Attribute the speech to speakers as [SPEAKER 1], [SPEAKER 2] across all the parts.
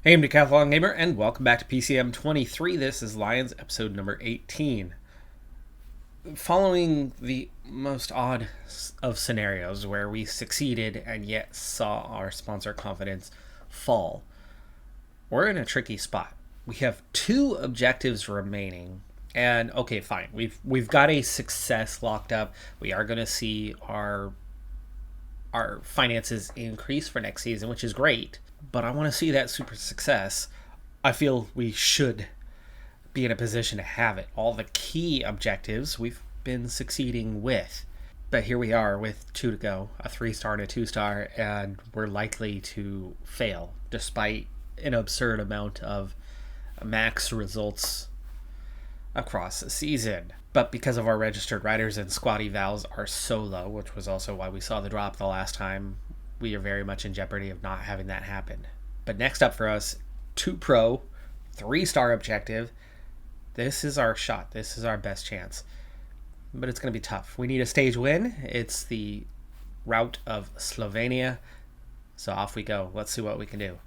[SPEAKER 1] Hey, I'm Decathlon Gamer, and welcome back to PCM23. This is Lions, episode number 18. Following the most odd of scenarios where we succeeded and yet saw our sponsor confidence fall, we're in a tricky spot. We have two objectives remaining, and okay, fine. We've got a success locked up. We are going to see our finances increase for next season, which is great. But I want to see that super success. I feel we should be in a position to have it. All the key objectives we've been succeeding with. But here we are with 2 to go, a 3-star and a 2-star, and we're likely to fail despite an absurd amount of max results across the season. But because of our registered riders and squad evals are so low, which was also why we saw the drop the last time, we are very much in jeopardy of not having that happen. But next up for us, 2 pro, 3-star objective. This is our shot. This is our best chance. But it's going to be tough. We need a stage win. It's the route of Slovenia. So off we go. Let's see what we can do.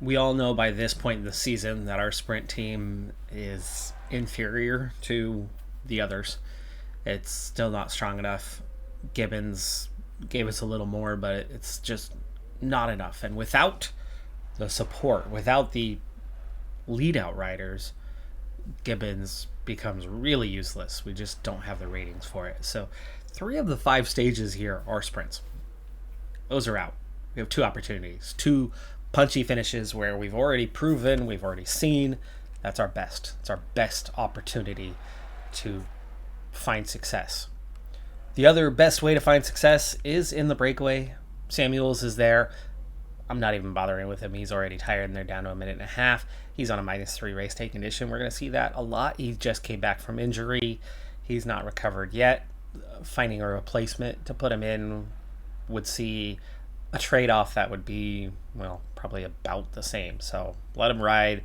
[SPEAKER 1] We all know by this point in the season that our sprint team is inferior to the others. It's still not strong enough. Gibbons gave us a little more, but it's just not enough. And without the support, without the lead out riders, Gibbons becomes really useless. We just don't have the ratings for it. So 3 of the 5 stages here are sprints. Those are out. We have 2 opportunities, 2 punchy finishes where we've already proven, we've already seen. That's our best. It's our best opportunity to find success. The other best way to find success is in the breakaway. Samuels is there. I'm not even bothering with him. He's already tired and they're down to a minute and a half. He's on a -3 race day condition. We're going to see that a lot. He just came back from injury. He's not recovered yet. Finding a replacement to put him in would see a trade-off that would be, well, probably about the same. So let him ride.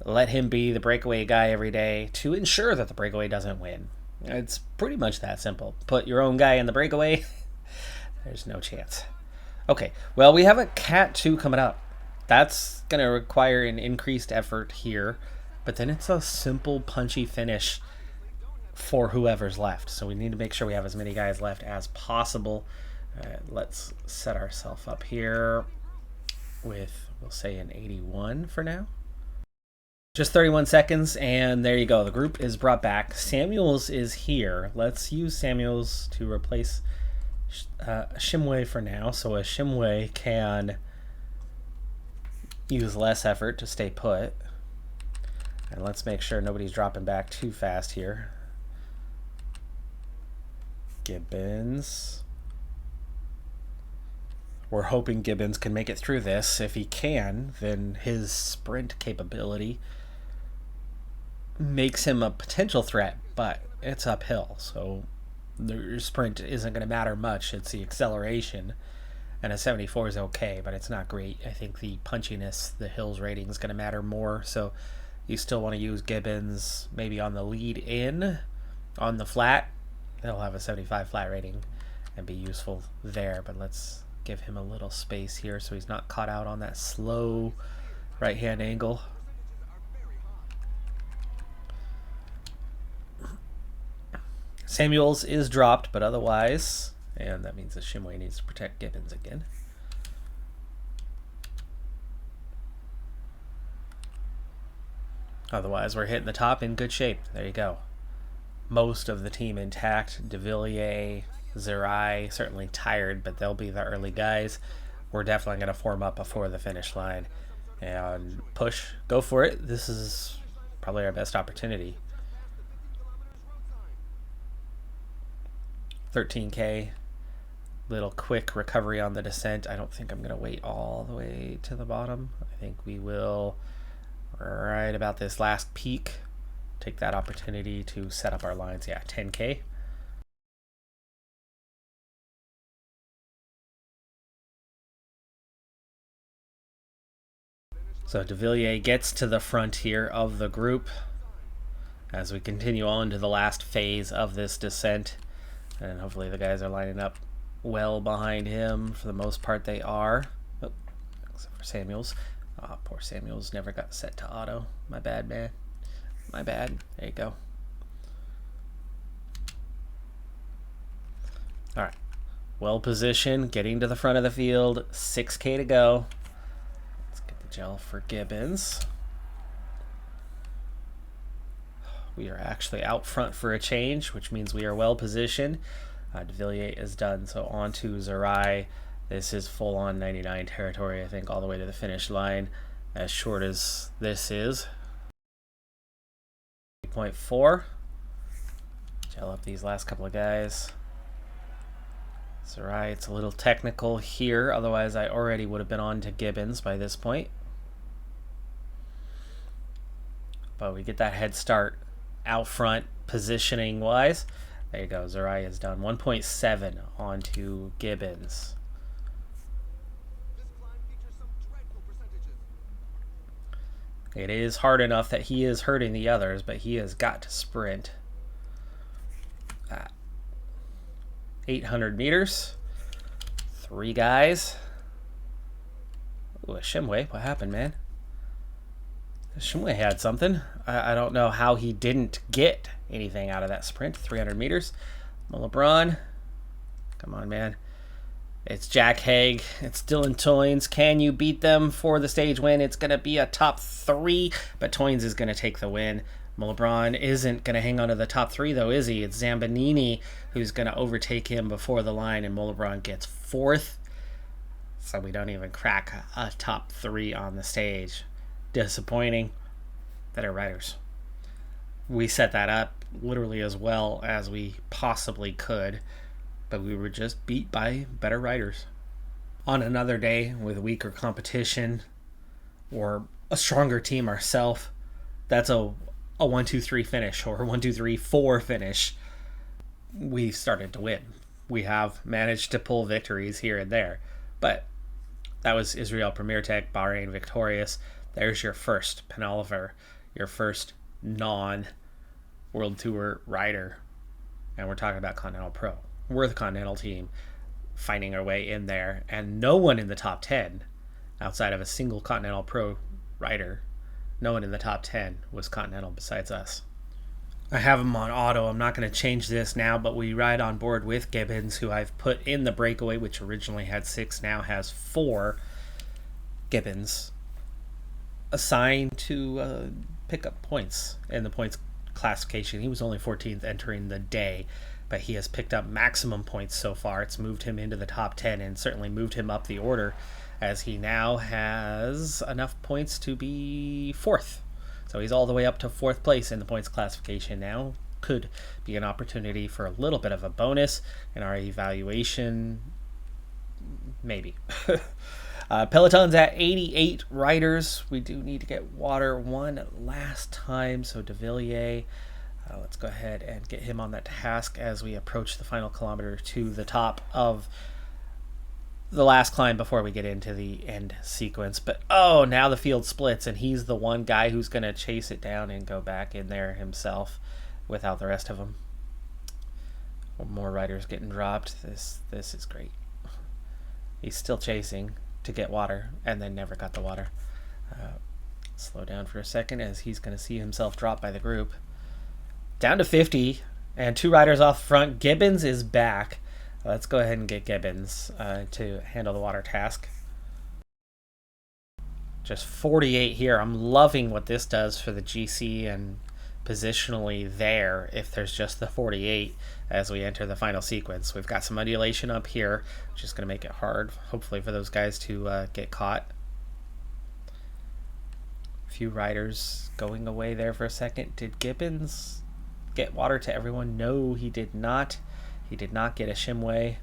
[SPEAKER 1] Let him be the breakaway guy every day to ensure that the breakaway doesn't win. It's pretty much that simple. Put your own guy in the breakaway. There's no chance. Okay, well, we have a Cat 2 coming up. That's going to require an increased effort here. But then it's a simple, punchy finish for whoever's left. So we need to make sure we have as many guys left as possible. Let's set ourselves up here with, we'll say, an 81 for now. Just 31 seconds, and there you go. The group is brought back. Samuels is here. Let's use Samuels to replace Shimway for now, so a Shimway can use less effort to stay put. And let's make sure nobody's dropping back too fast here. Gibbons. We're hoping Gibbons can make it through this. If he can, then his sprint capability makes him a potential threat, but it's uphill, so the sprint isn't going to matter much. It's the acceleration, and a 74 is okay, but it's not great. I think the punchiness, the hills rating is going to matter more, so you still want to use Gibbons maybe on the lead in. On the flat, he'll have a 75 flat rating and be useful there, but let's give him a little space here so he's not caught out on that slow right-hand angle. Samuels is dropped, but otherwise, and that means that Shimway needs to protect Gibbons again. Otherwise, we're hitting the top in good shape. There you go. Most of the team intact. De Villiers, Zerai, certainly tired, but they'll be the early guys. We're definitely going to form up before the finish line and push. Go for it. This is probably our best opportunity. 13K. Little quick recovery on the descent. I don't think I'm going to wait all the way to the bottom. I think we will, right about this last peak, take that opportunity to set up our lines. Yeah, 10K. So De Villiers gets to the front here of the group as we continue on to the last phase of this descent. And hopefully the guys are lining up well behind him. For the most part, they are. Oh, except for Samuels. Oh, poor Samuels never got set to auto. My bad, man. My bad. There you go. All right. Well positioned, getting to the front of the field. 6K to go. Let's get the gel for Gibbons. We are actually out front for a change, which means we are well positioned. De Villiers is done, so on to Zerai. This is full-on 99 territory, I think, all the way to the finish line, as short as this is. 3.4. Gel up these last couple of guys. Zerai, it's a little technical here, otherwise I already would have been on to Gibbons by this point. But we get that head start out front, positioning-wise. There you go, Zerai is done. 1.7 onto Gibbons. It is hard enough that he is hurting the others, but he has got to sprint. 800 meters. 3 guys. Ooh, a Shimway. What happened, man? Shimway had something. I don't know how he didn't get anything out of that sprint. 300 meters. LeBron. Come on, man. It's Jack Haig. It's Dylan Toynes. Can you beat them for the stage win? It's going to be a top 3, but Toynes is going to take the win. LeBron isn't going to hang on to the top 3, though, is he? It's Zambanini who's going to overtake him before the line, and LeBron gets 4th. So we don't even crack a top 3 on the stage. Disappointing. Better riders. We set that up literally as well as we possibly could, but we were just beat by better riders. On another day with weaker competition or a stronger team ourselves, that's a 1-2-3 finish or 1-2-3-4 finish. We started to win. We have managed to pull victories here and there, but that was Israel Premier Tech, Bahrain victorious. There's your first Penoliver, your first non-World Tour rider. And we're talking about Continental Pro. We're the Continental team finding our way in there. And no one in the top 10, outside of a single Continental Pro rider, no one in the top 10 was Continental besides us. I have him on auto. I'm not going to change this now, but we ride on board with Gibbons, who I've put in the Breakaway, which originally had 6, now has 4. Gibbons assigned to pick up points in the points classification. He was only 14th entering the day, but he has picked up maximum points so far. It's moved him into the top 10 and certainly moved him up the order, as he now has enough points to be 4th. So he's all the way up to 4th place in the points classification now. Could be an opportunity for a little bit of a bonus in our evaluation. Maybe. Peloton's at 88 riders. We do need to get water one last time. So De Villiers, let's go ahead and get him on that task as we approach the final kilometer to the top of the last climb before we get into the end sequence. But oh, now the field splits and he's the one guy who's going to chase it down and go back in there himself without the rest of them. More riders getting dropped. This is great. He's still chasing to get water and then never got the water. Slow down for a second as he's going to see himself drop by the group. Down to 50 and 2 riders off front. Gibbons is back. Let's go ahead and get Gibbons to handle the water task. Just 48 here. I'm loving what this does for the GC and positionally there if there's just the 48 as we enter the final sequence. We've got some undulation up here, which is going to make it hard, hopefully, for those guys to get caught. A few riders going away there for a second. Did Gibbons get water to everyone? No, he did not. He did not get a Shimway.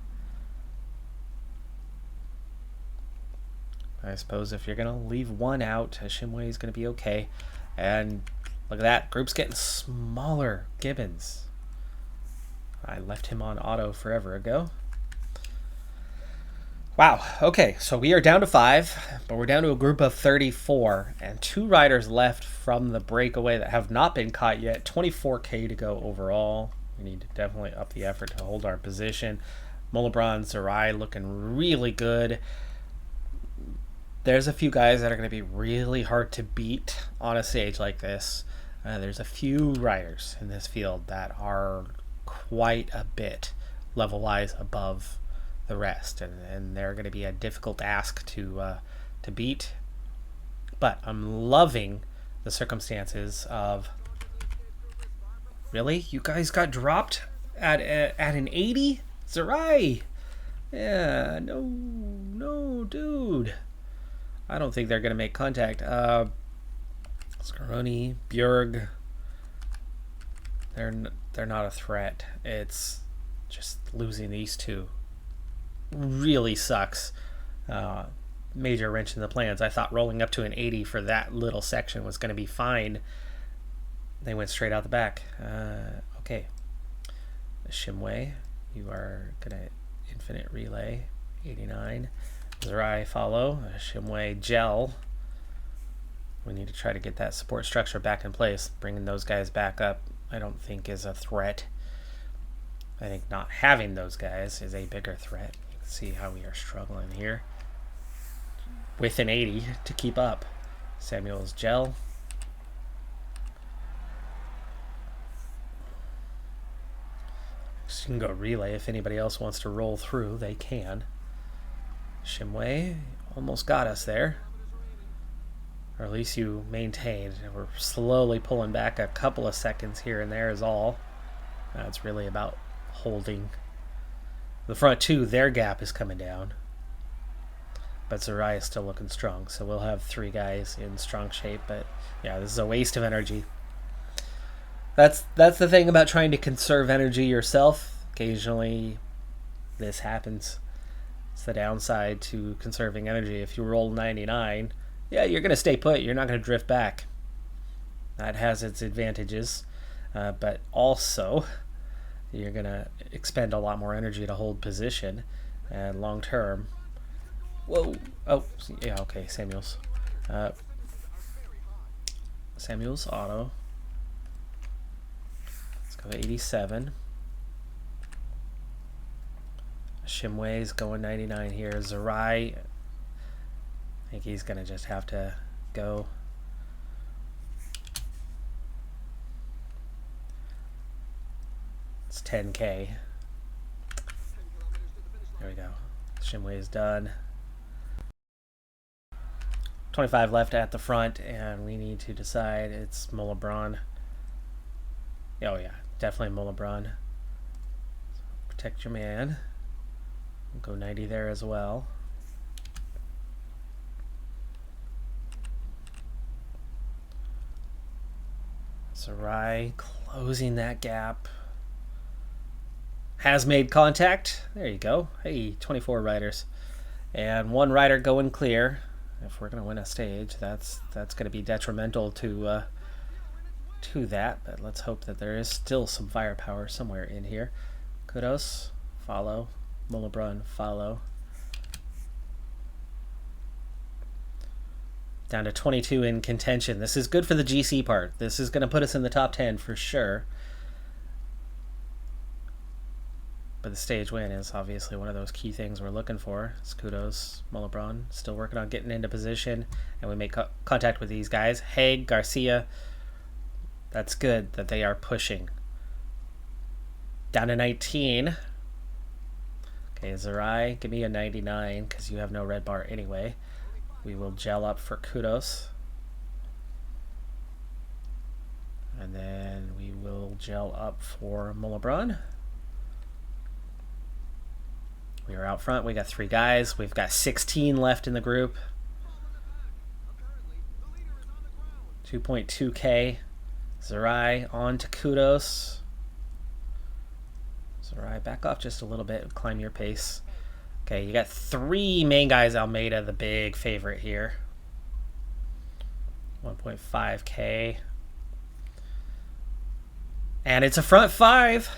[SPEAKER 1] I suppose if you're going to leave one out, a Shimway is going to be okay. And look at that. Group's getting smaller. Gibbons. I left him on auto forever ago. Wow. Okay, so we are down to 5, but we're down to a group of 34 and 2 riders left from the breakaway that have not been caught yet. 24K to go overall. We need to definitely up the effort to hold our position. Molebron, Zerai looking really good. there's a few guys that are going to be really hard to beat on a stage like this. There's a few riders in this field that are quite a bit level-wise above the rest, and they're going to be a difficult ask to beat. But I'm loving the circumstances of... Really? You guys got dropped at an 80? Zerai! Yeah, no, dude. I don't think they're going to make contact. Scaroni, Björg, they're not a threat. It's just losing these two really sucks. Major wrench in the plans. I thought rolling up to an 80 for that little section was going to be fine. They went straight out the back. Okay. Shimway, you are going to infinite relay. 89. Zerai follow. Shimway gel. We need to try to get that support structure back in place. Bringing those guys back up, I don't think is a threat. I think not having those guys is a bigger threat. You can see how we are struggling here with an 80 to keep up. Samuel's gel. So you can go relay if anybody else wants to roll through, they can. Shimway almost got us there. Or at least you maintained. We're slowly pulling back a couple of seconds here and there is all. It's really about holding. The front two, their gap is coming down. But Zerai is still looking strong. So we'll have three guys in strong shape. But yeah, this is a waste of energy. That's the thing about trying to conserve energy yourself. Occasionally this happens. It's the downside to conserving energy. If you roll 99, yeah, you're going to stay put. You're not going to drift back. That has its advantages. But also, you're going to expend a lot more energy to hold position. And long term... Whoa! Oh, yeah, okay, Samuels. Samuels auto. Let's go 87. Shimway's going 99 here. Zerai, I think he's going to just have to go. It's 10K. There we go. Shimway's done. 25 left at the front, and we need to decide. It's Molebron. Oh yeah, definitely Molebron. So protect your man. We'll go 90 there as well. Zerai closing that gap. Has made contact. There you go. Hey, 24 riders. And one rider going clear. If we're going to win a stage, that's going to be detrimental to that. But let's hope that there is still some firepower somewhere in here. Kudos, follow. Molebron, follow. Down to 22 in contention. This is good for the GC part. This is going to put us in the top 10 for sure. But the stage win is obviously one of those key things we're looking for. It's Kudos, Molebron, still working on getting into position. And we make contact with these guys. Haig, Garcia. That's good that they are pushing. Down to 19. Okay, Zerai, give me a 99 because you have no red bar anyway. We will gel up for Kudos. And then we will gel up for Molebron. We are out front. We got 3 guys. We've got 16 left in the group. 2.2K. Zerai on to Kudos. Zerai, back off just a little bit. Climb your pace. Okay, you got 3 main guys. Almeida, the big favorite here. 1.5K. And it's a front 5.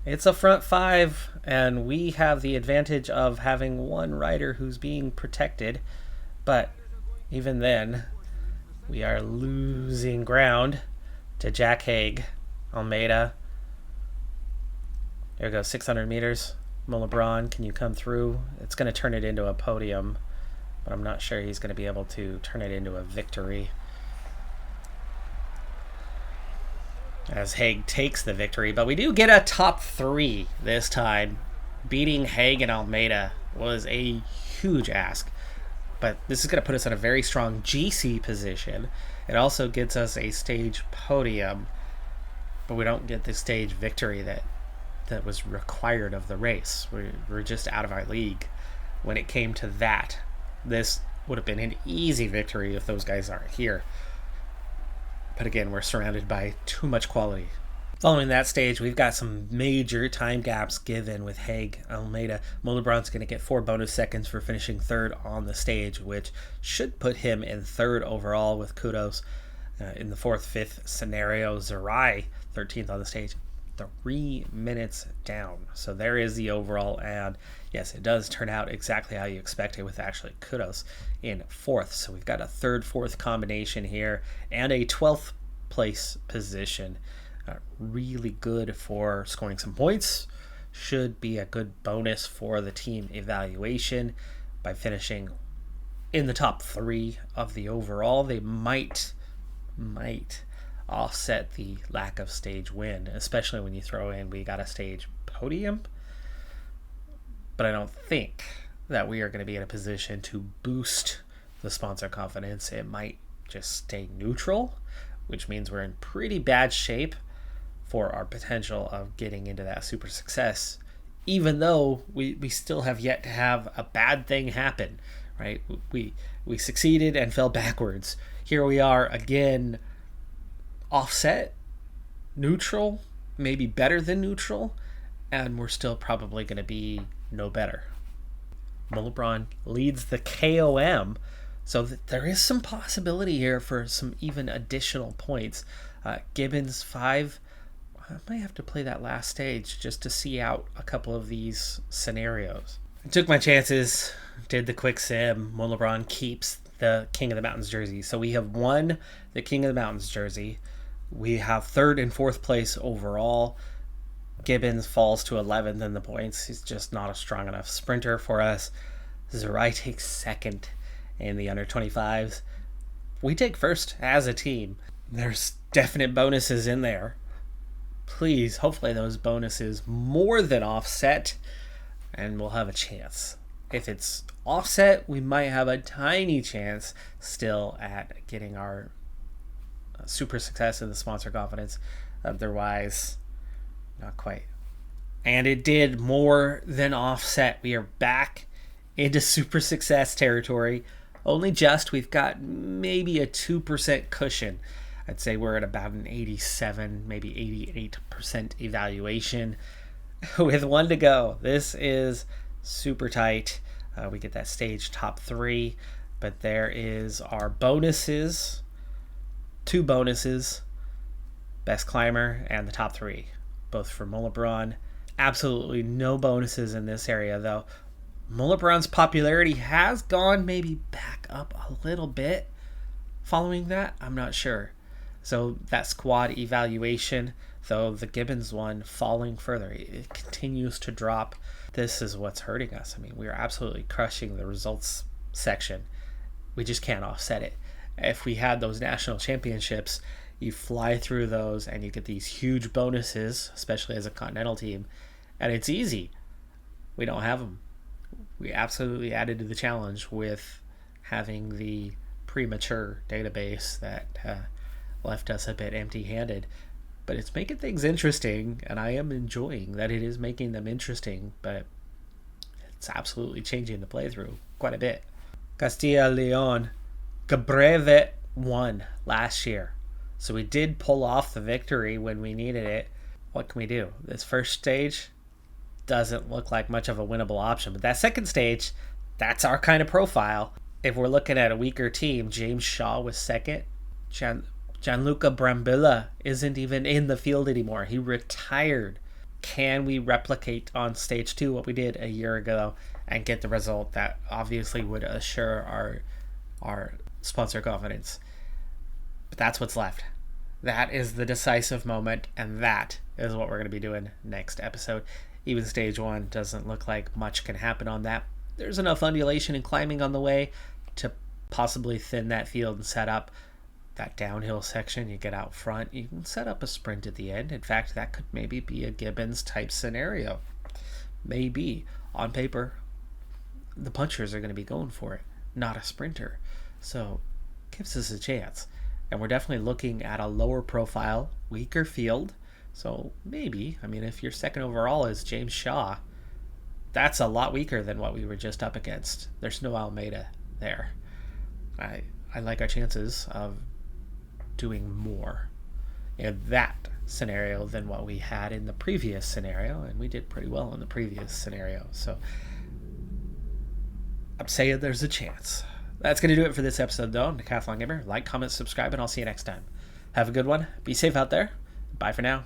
[SPEAKER 1] It's a front 5, and we have the advantage of having one rider who's being protected. But even then, we are losing ground to Jack Haig, Almeida. There we go, 600 meters. Molebron, can you come through? It's going to turn it into a podium but I'm not sure he's going to be able to turn it into a victory. As Haig takes the victory, but we do get a top 3 this time. Beating Haig and Almeida was a huge ask, but this is going to put us in a very strong GC position. It also gets us a stage podium, but we don't get the stage victory that was required of the race. We're just out of our league when it came to that. This would have been an easy victory if those guys aren't here. But again, we're surrounded by too much quality. Following that stage, we've got some major time gaps given with Haig, Almeida. Mollebron's going to get 4 bonus seconds for finishing 3rd on the stage, which should put him in 3rd overall with kudos. In the 4th, 5th scenario, Zerai, 13th on the stage, 3 minutes down. So there is the overall, and yes, it does turn out exactly how you expect it with actually kudos in 4th. So we've got a 3rd, 4th combination here and a 12th place position. Really good for scoring some points. Should be a good bonus for the team evaluation. By finishing in the top 3 of the overall, they might offset the lack of stage win, especially when you throw in we got a stage podium. But I don't think that we are going to be in a position to boost the sponsor confidence. It might just stay neutral, which means we're in pretty bad shape for our potential of getting into that super success, even though we still have yet to have a bad thing happen, right? We succeeded and fell backwards. Here we are again, offset, neutral, maybe better than neutral, and we're still probably going to be no better. Mollebron leads the KOM, so there is some possibility here for some even additional points. Gibbons 5. I might have to play that last stage just to see out a couple of these scenarios. I took my chances, did the quick sim. Mollebron keeps the King of the Mountains jersey. So we have won the King of the Mountains jersey. We have 3rd and 4th place overall. Gibbons falls to 11th in the points. He's just not a strong enough sprinter for us. Zerai takes 2nd in the under 25s. We take 1st as a team. There's definite bonuses in there. Please, hopefully those bonuses more than offset, and we'll have a chance. If it's offset, we might have a tiny chance still at getting our super success in the sponsor confidence. Otherwise, not quite. And it did more than offset. We are back into super success territory. Only just. We've got maybe a 2% cushion. I'd say we're at about an 87, maybe 88% evaluation with 1 to go. This is super tight. We get that stage top 3, but there is our bonuses, 2 bonuses, best climber and the top 3, both for Mollebron. Absolutely no bonuses in this area though. Mollebron's popularity has gone maybe back up a little bit following that. I'm not sure. So that squad evaluation, though the Gibbons one falling further, it continues to drop. This is what's hurting us. I mean, we're absolutely crushing the results section. We just can't offset it. If we had those national championships, you fly through those and you get these huge bonuses, especially as a continental team, and it's easy. We don't have them. We absolutely added to the challenge with having the premature database that left us a bit empty-handed, but it's making things interesting, and I am enjoying that it is making them interesting, but it's absolutely changing the playthrough quite a bit. Castilla Leon, Cabreve won last year, so we did pull off the victory when we needed it. What can we do? This first stage doesn't look like much of a winnable option, but that second stage, that's our kind of profile. If we're looking at a weaker team, James Shaw was 2nd. Gianluca Brambilla isn't even in the field anymore. He retired. Can we replicate on stage 2 what we did a year ago and get the result that obviously would assure our sponsor confidence? But that's what's left. That is the decisive moment, and that is what we're going to be doing next episode. Even stage 1 doesn't look like much can happen on that. There's enough undulation and climbing on the way to possibly thin that field and set up that downhill section. You get out front, you can set up a sprint at the end. In fact, that could maybe be a Gibbons type scenario. Maybe on paper the punchers are going to be going for it, not a sprinter, so gives us a chance. And we're definitely looking at a lower profile, weaker field. So maybe, I mean, if your second overall is James Shaw, that's a lot weaker than what we were just up against. There's no Almeida there. I like our chances of doing more in that scenario than what we had in the previous scenario, and we did pretty well in the previous scenario. So I'm saying there's a chance. That's going to do it for this episode, though. Decathlon Gamer. Like, comment, subscribe, and I'll see you next time. Have a good one. Be safe out there. Bye for now.